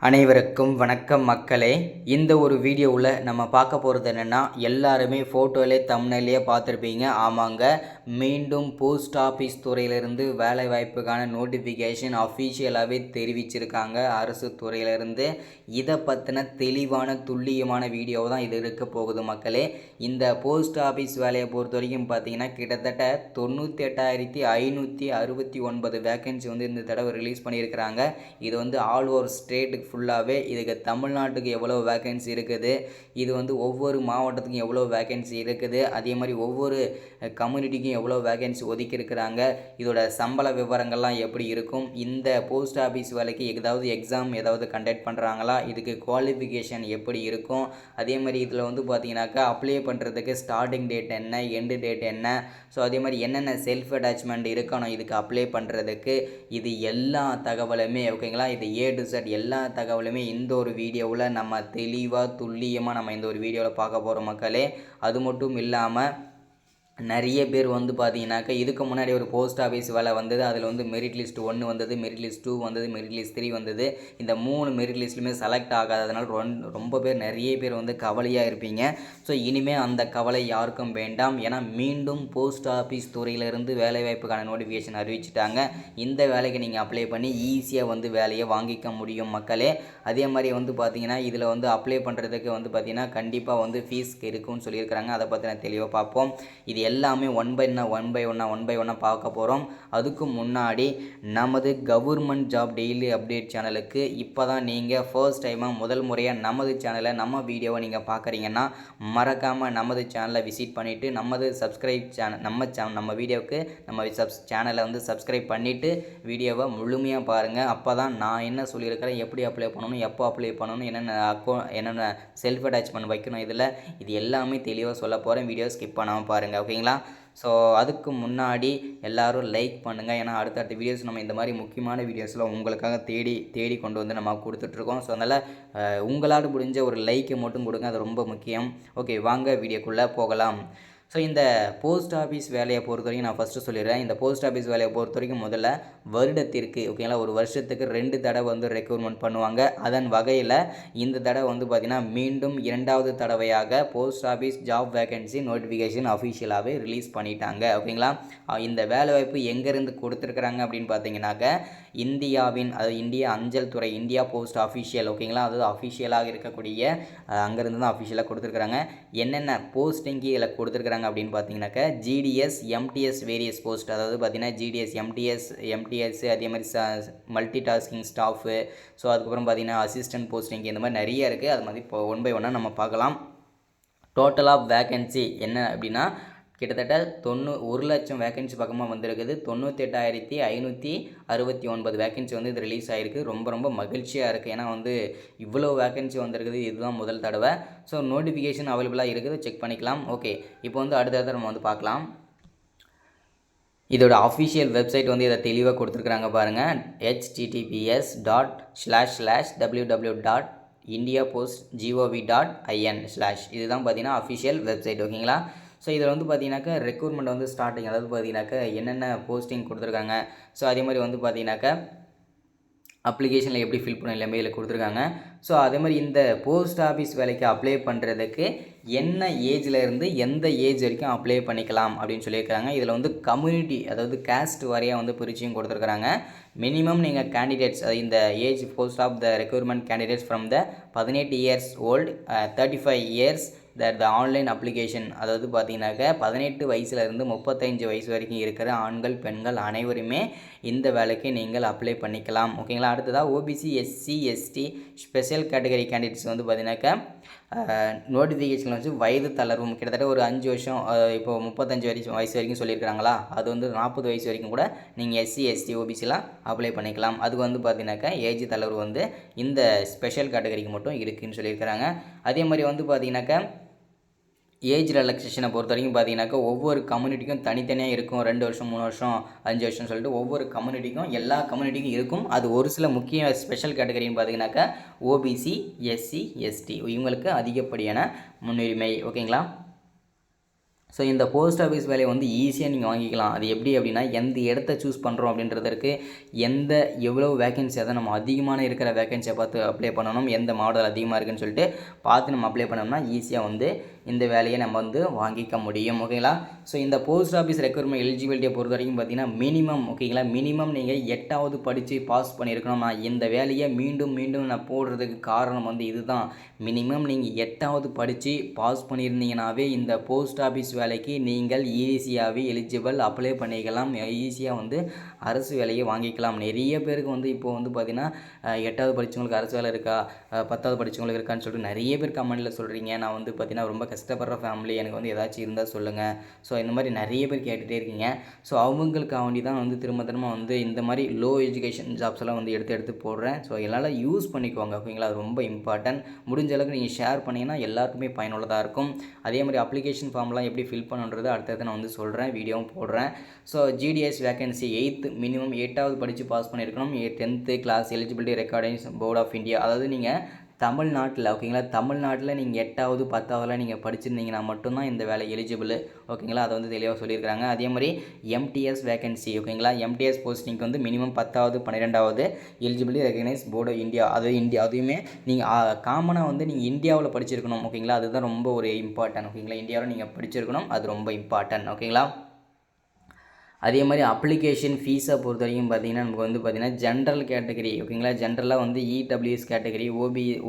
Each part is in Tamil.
அனைவருக்கும் வணக்கம் மக்களே. இந்த ஒரு வீடியோவில் நம்ம பார்க்க போகிறது என்னென்னா, எல்லாருமே ஃபோட்டோவிலே தம்ப்நெயிலே பார்த்துருப்பீங்க. ஆமாங்க, மீண்டும் போஸ்ட் ஆஃபீஸ் துறையிலிருந்து வேலை வாய்ப்புக்கான நோட்டிஃபிகேஷன் அஃபிஷியலாகவே தெரிவிச்சிருக்காங்க அரசு துறையிலிருந்து. இதை பற்றின தெளிவான துல்லியமான வீடியோ தான் இது இருக்க போகுது மக்களே. இந்த போஸ்ட் ஆஃபீஸ் வேலையை பொறுத்த வரைக்கும் பார்த்தீங்கன்னா கிட்டத்தட்ட 98,569 வேக்கன்சி வந்து இந்த தடவை ரிலீஸ் பண்ணியிருக்கிறாங்க. இது வந்து ஆல் ஓவர் ஸ்டேட்டுக்கு ஃபுல்லாகவே. இதுக்கு தமிழ்நாட்டுக்கு எவ்வளோ வேக்கன்சி இருக்குது, இது வந்து ஒவ்வொரு மாவட்டத்துக்கும் எவ்வளோ வேக்கன்சி இருக்குது, அதே மாதிரி ஒவ்வொரு கம்யூனிட்டிக்கும் எவ்வளோ வேக்கன்சி ஒதுக்கி இருக்கிறாங்க, இதோட சம்பள விவரங்கள்லாம் எப்படி இருக்கும், இந்த போஸ்ட் ஆஃபீஸ் வேலைக்கு ஏதாவது எக்ஸாம் ஏதாவது கண்டக்ட் பண்ணுறாங்களா, இதுக்கு குவாலிஃபிகேஷன் எப்படி இருக்கும், அதே மாதிரி இதில் வந்து பார்த்தீங்கன்னாக்கா அப்ளை பண்ணுறதுக்கு ஸ்டார்டிங் டேட் என்ன, எண்டு டேட் என்ன, ஸோ அதே மாதிரி என்னென்ன செல்ஃப் அட்டாச்மெண்ட் இருக்கணும் இதுக்கு அப்ளை பண்ணுறதுக்கு, இது எல்லா தகவலுமே ஓகேங்களா. இது A to Z எல்லா தகவலுமே இந்த ஒரு வீடியோவில் நம்ம தெளிவாக துல்லியமாக நம்ம இந்த ஒரு வீடியோவில் பார்க்க போகிறோம் மக்களே. அது மட்டும் இல்லாமல் நிறைய பேர் வந்து பார்த்தீங்கன்னாக்கா இதுக்கு முன்னாடி ஒரு போஸ்ட் ஆஃபீஸ் வேலை வந்தது. அதில் வந்து மெரிட் லிஸ்ட் 1 வந்தது, மெரிட் லிஸ்ட் 2 வந்தது, மெரிட் லிஸ்ட் 3 வந்தது. இந்த 3 மெரிட் லிஸ்ட்லையுமே செலக்ட் ஆகாததுனால ரொம்ப பேர் நிறைய பேர் வந்து கவலையாக இருப்பீங்க. ஸோ இனிமேல் அந்த கவலை யாருக்கும் வேண்டாம். ஏன்னா மீண்டும் போஸ்ட் ஆஃபீஸ் துறையிலிருந்து வேலைவாய்ப்புக்கான நோட்டிஃபிகேஷன் அறிவிச்சிட்டாங்க. இந்த வேலைக்கு நீங்கள் அப்ளை பண்ணி ஈஸியாக வந்து வேலையை வாங்கிக்க முடியும் மக்களே. அதே மாதிரி வந்து பார்த்தீங்கன்னா இதில் வந்து அப்ளை பண்ணுறதுக்கு வந்து பார்த்தீங்கன்னா கண்டிப்பாக வந்து ஃபீஸ் இருக்குன்னு சொல்லியிருக்கிறாங்க. அதை பற்றின தெளிவாக பார்ப்போம். இது எல்லாமே ஒன் பை ஒன்னாக பார்க்க போகிறோம். அதுக்கு முன்னாடி நமது கவர்மெண்ட் ஜாப் டெய்லி அப்டேட் சேனலுக்கு இப்போ தான் நீங்கள் ஃபர்ஸ்ட் டைமாக முதல் முறையாக நமது சேனலை நம்ம வீடியோவை நீங்கள் பார்க்குறீங்கன்னா மறக்காமல் நமது சேனலை விசிட் பண்ணிவிட்டு நமது சப்ஸ்கிரைப் சேனல் நம்ம வீடியோவுக்கு நம்ம சேனலை வந்து சப்ஸ்கிரைப் பண்ணிவிட்டு வீடியோவை முழுமையாக பாருங்கள். அப்போ தான் நான் என்ன சொல்லியிருக்கிறேன், எப்படி அப்ளை பண்ணணும், எப்போ அப்ளை பண்ணணும், என்னென்ன செல்ஃப் அட்டாச்மெண்ட் வைக்கணும், இது எல்லாமே தெளிவாக சொல்ல போகிறேன். வீடியோ ஸ்கிப் பண்ணாமல் பாருங்கள் ஓகேங்களா. ஸோ அதுக்கு முன்னாடி எல்லோரும் லைக் பண்ணுங்கள். ஏன்னா அடுத்தடுத்த வீடியோஸ் நம்ம இந்த மாதிரி முக்கியமான வீடியோஸ்லாம் உங்களுக்காக தேடி கொண்டு வந்து நம்ம கொடுத்துட்ருக்கோம். ஸோ அதனால் உங்களால் முடிஞ்ச ஒரு லைக்கை மட்டும் கொடுங்க, அது ரொம்ப முக்கியம். ஓகே, வாங்க வீடியோக்குள்ளே போகலாம். ஸோ இந்த போஸ்ட் ஆஃபீஸ் வேலையை பொறுத்த வரைக்கும் நான் ஃபஸ்ட்டு சொல்லிடுறேன். இந்த போஸ்ட் ஆஃபீஸ் வேலையை பொறுத்த வரைக்கும் முதல்ல வருடத்திற்கு ஓகேங்களா ஒரு வருஷத்துக்கு 2 தடவை வந்து ரெக்ரூட்மெண்ட் பண்ணுவாங்க. அதன் வகையில் இந்த தடவை வந்து பார்த்திங்கன்னா மீண்டும் 2வது தடவையாக post office job vacancy notification அஃபிஷியலாகவே ரிலீஸ் பண்ணிட்டாங்க ஓகேங்களா. இந்த வேலைவாய்ப்பு எங்கேருந்து கொடுத்துருக்குறாங்க அப்படின்னு பார்த்தீங்கன்னாக்க இந்தியாவின் இந்திய அஞ்சல் துறை, இந்தியா போஸ்ட் அஃபிஷியல் ஓகேங்களா, அதாவது அஃபிஷியலாக இருக்கக்கூடிய அங்கேருந்து தான் அஃபிஷியலாக கொடுத்துருக்குறாங்க. என்னென்ன போஸ்டிங்கு இதில் கொடுத்துருக்குறாங்க அப்படின்னு பார்த்தீங்கன்னாக்கா ஜிடிஎஸ், எம்டிஎஸ் வேரியஸ் போஸ்ட், அதாவது பார்த்தீங்கன்னா ஜிடிஎஸ், எம்டிஎஸ் அதே மாதிரி மல்டி டாஸ்கிங் ஸ்டாஃபு, ஸோ அதுக்கப்புறம் பார்த்தீங்கன்னா அசிஸ்டன்ட் போஸ்டிங், இந்த மாதிரி நிறைய இருக்குது. அது மாதிரி இப்போ ஒன் பை ஒன்னாக நம்ம பார்க்கலாம். டோட்டல் ஆஃப் வேக்கன்சி என்ன அப்படின்னா கிட்டத்தட்ட 1,00,000 வேக்கன்சி பக்கமாக வந்திருக்குது. 98,569 வேக்கன்சி வந்து இது ரிலீஸ் ஆகிருக்கு. ரொம்ப மகிழ்ச்சியாக இருக்குது. ஏன்னா வந்து இவ்வளோ வேக்கன்சி வந்திருக்குது, இதுதான் முதல் தடவை. ஸோ நோட்டிஃபிகேஷன் அவைலபிளாக இருக்குது, செக் பண்ணிக்கலாம். ஓகே, இப்போ வந்து அடுத்தடுத்த நம்ம வந்து பார்க்கலாம். இதோட அஃபிஷியல் வெப்சைட் வந்து இதை தெளிவாக கொடுத்துருக்குறாங்க பாருங்கள். https://www.indiapost.gov.in/ இதுதான் பார்த்தீங்கன்னா அஃபிஷியல் வெப்சைட் ஓகேங்களா. ஸோ இதில் வந்து பார்த்தீங்கன்னாக்கா ரெக்ரூட்மெண்ட் வந்து ஸ்டார்டிங், அதாவது பார்த்தீங்கன்னாக்கா என்னென்ன போஸ்டிங் கொடுத்துருக்காங்க, ஸோ அதே மாதிரி வந்து பார்த்தீங்கன்னாக்கா அப்ளிகேஷனில் எப்படி ஃபில் பண்ண எல்லாமே இதில் கொடுத்துருக்காங்க. ஸோ அதே மாதிரி இந்த போஸ்ட் ஆஃபீஸ் வேலைக்கு அப்ளை பண்ணுறதுக்கு என்ன ஏஜில் இருந்து எந்த ஏஜ் வரைக்கும் அப்ளை பண்ணிக்கலாம் அப்படின்னு சொல்லியிருக்காங்க. இதில் வந்து கம்யூனிட்டி, அதாவது கேஸ்ட் வாரியாக வந்து பிரிச்சியும் கொடுத்துருக்குறாங்க. மினிமம் நீங்கள் கேண்டிடேட்ஸ், இந்த age post of the recruitment candidates from the 18 years old 35 years the online application, அதாவது பார்த்தீங்கன்னாக்க 18 வயசுலேருந்து 35 வயசு வரைக்கும் இருக்கிற ஆண்கள் பெண்கள் அனைவருமே இந்த வேலைக்கு நீங்கள் அப்ளை பண்ணிக்கலாம் ஓகேங்களா. அடுத்ததாக OBC, SC, ST special category candidates வந்து பார்த்தீங்கன்னாக்கா நோட்டிஃபிகேஷனில் வச்சு வயது தளர்வும் கிட்டத்தட்ட ஒரு 5 வருஷம், இப்போது 35 வயசு வரைக்கும் சொல்லியிருக்கிறாங்களா, அது வந்து 40 வயசு வரைக்கும் கூட நீங்கள் எஸ்சி, எஸ்டி, ஓபிசிலாம் அப்ளை பண்ணிக்கலாம். அதுக்கு வந்து பார்த்தீங்கன்னாக்கா ஏஜ் தளர்வு வந்து இந்த ஸ்பெஷல் கேட்டகரிக்கு மட்டும் இருக்குதுன்னு சொல்லியிருக்கிறாங்க. அதே மாதிரி வந்து பார்த்தீங்கன்னாக்கா ஏஜ் ரிலாக்ஸேஷனை பொறுத்த வரைக்கும் பார்த்தீங்கன்னாக்கா ஒவ்வொரு கம்யூனிட்டிக்கும் தனித்தனியாக இருக்கும். 2 வருஷம், 3 வருஷம், 5 வருஷம் சொல்லிட்டு ஒவ்வொரு கம்யூனிட்டிக்கும் எல்லா கம்யூனிட்டிக்கும் இருக்கும். அது ஒரு சில முக்கிய ஸ்பெஷல் கேட்டகரின்னு பார்த்தீங்கன்னாக்கா ஓபிசி, எஸ்சி, எஸ்டி இவங்களுக்கு அதிகப்படியான முன்னுரிமை ஓகேங்களா. ஸோ இந்த போஸ்ட் ஆஃபீஸ் வேலையை வந்து ஈஸியாக நீங்கள் வாங்கிக்கலாம். அது எப்படி அப்படின்னா, எந்த இடத்த சூஸ் பண்ணுறோம் அப்படின்றதற்கு எவ்வளோ வேகன்சி, அதை நம்ம அதிகமான இருக்கிற வேகன்சியை பார்த்து அப்ளை பண்ணணும். எந்த மாடல் அதிகமாக இருக்குன்னு சொல்லிட்டு பார்த்து நம்ம அப்ளை பண்ணோம்னா ஈஸியாக வந்து இந்த வேலையை நம்ம வந்து வாங்கிக்க முடியும். ஓகேங்களா. ஸோ இந்த போஸ்ட் ஆஃபீஸ் ரெக்ரூட்மெண்ட் எலிஜிபிலிட்டியை பொறுத்த வரைக்கும் பார்த்தீங்கன்னா மினிமம், ஓகேங்களா, மினிமம் நீங்கள் 8வது படித்து பாஸ் பண்ணியிருக்கணும். நான் இந்த வேலையை மீண்டும் நான் போடுறதுக்கு காரணம் வந்து இதுதான். மினிமம் நீங்கள் 8வது படித்து பாஸ் பண்ணியிருந்தீங்கன்னாவே இந்த போஸ்ட் ஆஃபீஸ் வேலைக்கு நீங்கள் ஈஸியாகவே எலிஜிபிள் அப்ளை பண்ணிக்கலாம். ஈஸியாக வந்து அரசு வேலையை வாங்கிக்கலாம். நிறைய பேருக்கு வந்து இப்போது வந்து பார்த்திங்கன்னா 8வது படித்தவங்களுக்கு அரசு வேலை இருக்கா, 10வது படித்தவங்களுக்கு இருக்கான்னு சொல்லிட்டு நிறைய பேர் கமெண்டில் சொல்கிறீங்க. நான் வந்து பார்த்திங்கன்னா ரொம்ப கஷ்டப்படுற ஃபேமிலி, எனக்கு வந்து ஏதாச்சும் இருந்தால் சொல்லுங்கள். ஸோ இந்த மாதிரி நிறைய பேர் கேட்டுகிட்டே இருக்கீங்க. ஸோ அவங்களுக்காக வேண்டி தான் வந்து திரும்ப வந்து இந்த மாதிரி லோ எஜுகேஷன் ஜாப்ஸ் எல்லாம் வந்து எடுத்து போடுறேன். ஸோ எல்லாம் யூஸ் பண்ணிக்குவாங்க. ஓகேங்களா. அது ரொம்ப இம்பார்ட்டன்ட். முடிஞ்ச அளவுக்கு நீங்கள் ஷேர் பண்ணிங்கன்னா எல்லாருக்குமே பயனுள்ளதாக இருக்கும். அதே மாதிரி அப்ளிகேஷன் ஃபார்ம்லாம் எப்படி ஃபில் பண்ணுறது அடுத்தது நான் வந்து சொல்கிறேன், வீடியோவும் போடுறேன். So GDS vacancy 8th minimum 8வது படித்து பாஸ் பண்ணியிருக்கணும். 10th class eligibility recordings board of India, அதாவது நீங்கள் தமிழ்நாட்டில், ஓகேங்களா, தமிழ்நாட்டில் நீங்கள் 8வது 10வதுலாம் நீங்கள் படிச்சிருந்தீங்கன்னா மட்டும்தான் இந்த வேலை எலிஜிபிள். ஓகேங்களா. அதை வந்து தெளிவாக சொல்லியிருக்காங்க. அதே மாதிரி எம்டிஎஸ் வேகன்சி, ஓகேங்களா, எம்டிஎஸ் போஸ்டிங்க்கு வந்து மினிமம் 10வது 12வது eligibility recognise board of India, அதுவுமே நீங்கள் காமனாக வந்து நீங்கள் இந்தியாவில் படிச்சிருக்கணும். ஓகேங்களா. அதுதான் ரொம்ப ஒரு இம்பார்ட்டன்ட். ஓகேங்களா. இந்தியாவில் நீங்கள் படிச்சிருக்கணும், அது ரொம்ப இம்பார்ட்டன்ட். ஓகேங்களா. அதே மாதிரி அப்ளிகேஷன் ஃபீஸை பொறுத்த வரைக்கும் பார்த்திங்கன்னா நமக்கு வந்து பார்த்திங்கன்னா ஜென்ரல் கேட்டகரி, ஓகேங்களா, ஜென்ரலாக வந்து இடபிள்யூஎஸ் கேட்டகரி,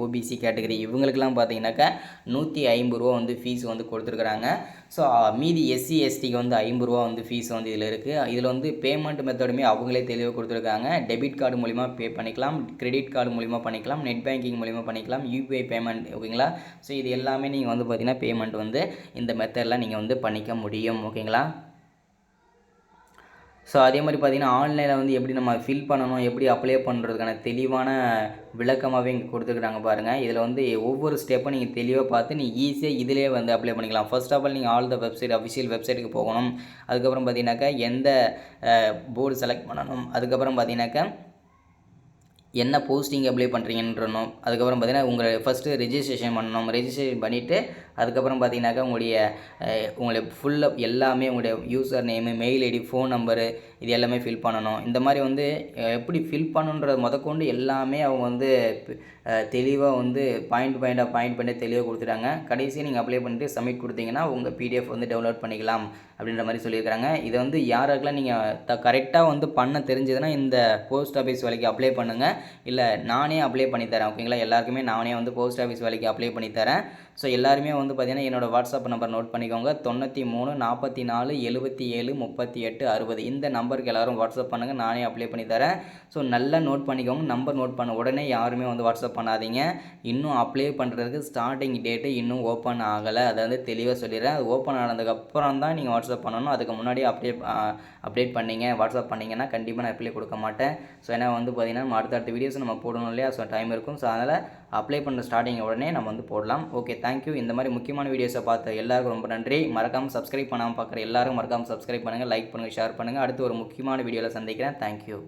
ஓபிசி கேட்டகரி இவங்களுக்கெல்லாம் பார்த்திங்கனாக்கா 150 ரூபா வந்து ஃபீஸ் வந்து கொடுத்துருக்குறாங்க. ஸோ மீதி எஸ்சி எஸ்டிக்கு வந்து 50 ரூபா வந்து ஃபீஸ் வந்து இதில் இருக்குது. இதில் வந்து பேமெண்ட் மெத்தடுமே அவங்களே தெளிவாக கொடுத்துருக்காங்க. டெபிட் கார்டு மூலிமா பே பண்ணிக்கலாம், கிரெடிட் கார்டு மூலிமா பண்ணிக்கலாம், நெட் பேங்கிங் மூலிமா பண்ணிக்கலாம், யூபிஐ பேமெண்ட், ஓகேங்களா. ஸோ இது எல்லாமே நீங்கள் வந்து பார்த்திங்கன்னா பேமெண்ட் வந்து இந்த மெத்தடில் நீங்கள் வந்து பண்ணிக்க முடியும். ஓகேங்களா. ஸோ அதே மாதிரி பார்த்திங்கன்னா ஆன்லைனில் வந்து எப்படி நம்ம ஃபில் பண்ணணும், எப்படி அப்ளை பண்ணுறதுக்கான தெளிவான விளக்கமாகவே இங்கே கொடுத்துருக்குறாங்க பாருங்கள். இதில் வந்து ஒவ்வொரு ஸ்டெப்பும் நீங்கள் தெளிவாக பார்த்து நீங்கள் ஈஸியாக இதிலே வந்து அப்ளை பண்ணிக்கலாம். ஃபர்ஸ்ட் ஆஃப் ஆல் நீங்கள் ஆல் த வெப்சைட் அஃபிஷியல் வெப்சைட்டுக்கு போகணும். அதுக்கப்புறம் பார்த்தீங்கன்னாக்கா எந்த போர்டு செலக்ட் பண்ணணும், அதுக்கப்புறம் பார்த்தீங்கன்னாக்கா என்ன போஸ்டிங் அப்ளை பண்ணுறீங்கன்றணும், அதுக்கப்புறம் பார்த்தீங்கன்னா உங்களை ஃபஸ்ட்டு ரெஜிஸ்ட்ரேஷன் பண்ணணும். ரெஜிஸ்ட்ரேஷன் பண்ணிவிட்டு அதுக்கப்புறம் பார்த்தீங்கன்னாக்கா உங்களுடைய ஃபுல்லாக எல்லாமே உங்களுடைய user name, mail ID, phone number இது எல்லாமே ஃபில் பண்ணணும். இந்த மாதிரி வந்து எப்படி ஃபில் பண்ணுன்றது முதற்கொண்டு எல்லாமே அவங்க வந்து தெளிவாக வந்து பாயிண்ட் தெளிவாக கொடுத்துட்டாங்க. கடைசியாக நீங்கள் அப்ளை பண்ணிட்டு சப்மிட் கொடுத்தீங்கன்னா உங்கள் பிடிஎஃப் வந்து டவுன்லோட் பண்ணிக்கலாம் அப்படின்ற மாதிரி சொல்லியிருக்கிறாங்க. இதை வந்து யாருக்கெல்லாம் நீங்கள் கரெக்டாக வந்து பண்ண தெரிஞ்சதுன்னா இந்த போஸ்ட் ஆஃபீஸ் வேலைக்கு அப்ளை பண்ணுங்கள். இல்லை நானே அப்ளை பண்ணித்தரேன். ஓகேங்களா. எல்லாருக்குமே நானே வந்து போஸ்ட் ஆஃபீஸ் வேலைக்கு அப்ளை பண்ணித்தரேன். ஸோ எல்லாருமே வந்து பார்த்திங்கன்னா என்னோடய வாட்ஸ்அப் நம்பர் நோட் பண்ணிக்கோங்க. 93 44 77 38 60 இந்த நம்பருக்கு எல்லோரும் வாட்ஸ்அப் பண்ணுங்கள். நானே அப்ளை பண்ணி தரேன். ஸோ நல்லா நோட் பண்ணிக்கோங்க. நம்பர் நோட் பண்ண உடனே யாருமே வந்து வாட்ஸ்அப் பண்ணாதீங்க. இன்னும் அப்ளை பண்ணுறதுக்கு ஸ்டார்டிங் டேட்டு இன்னும் ஓப்பன் ஆகலை. அதை வந்து தெளிவாக சொல்லிடுறேன். அது ஓப்பன் ஆனதுக்கப்புறம் தான் நீங்கள் வாட்ஸ்அப் பண்ணணும். அதுக்கு முன்னாடி அப்டேட் பண்ணிங்க வாட்ஸ்அப் பண்ணிங்கன்னா கண்டிப்பாக நான் ரிப்ளை கொடுக்க மாட்டேன். ஸோ ஏன்னா வந்து பார்த்திங்கன்னா நம்ம அடுத்த வீடியோஸ் நம்ம போடணும் இல்லையா. ஸோ டைம் இருக்கும். ஸோ அதனால் அப்ளை பண்ணுற ஸ்டார்டிங் உடனே நம்ம வந்து போடலாம். Okay, thank you. இந்த மாதிரி முக்கியமான வீடியோஸை பார்த்து எல்லாருக்கும் ரொம்ப நன்றி. மறக்காமல் சப்ஸ்கிரைப் பண்ணாமல் பார்க்குற எல்லாரும் மறக்காமல் சப்ஸ்கிரைப் பண்ணுங்கள், லைக் பண்ணுங்கள், ஷேர் பண்ணுங்கள். அடுத்து ஒரு முக்கியமான வீடியோவில் சந்திக்கிறேன். தேங்க்யூ.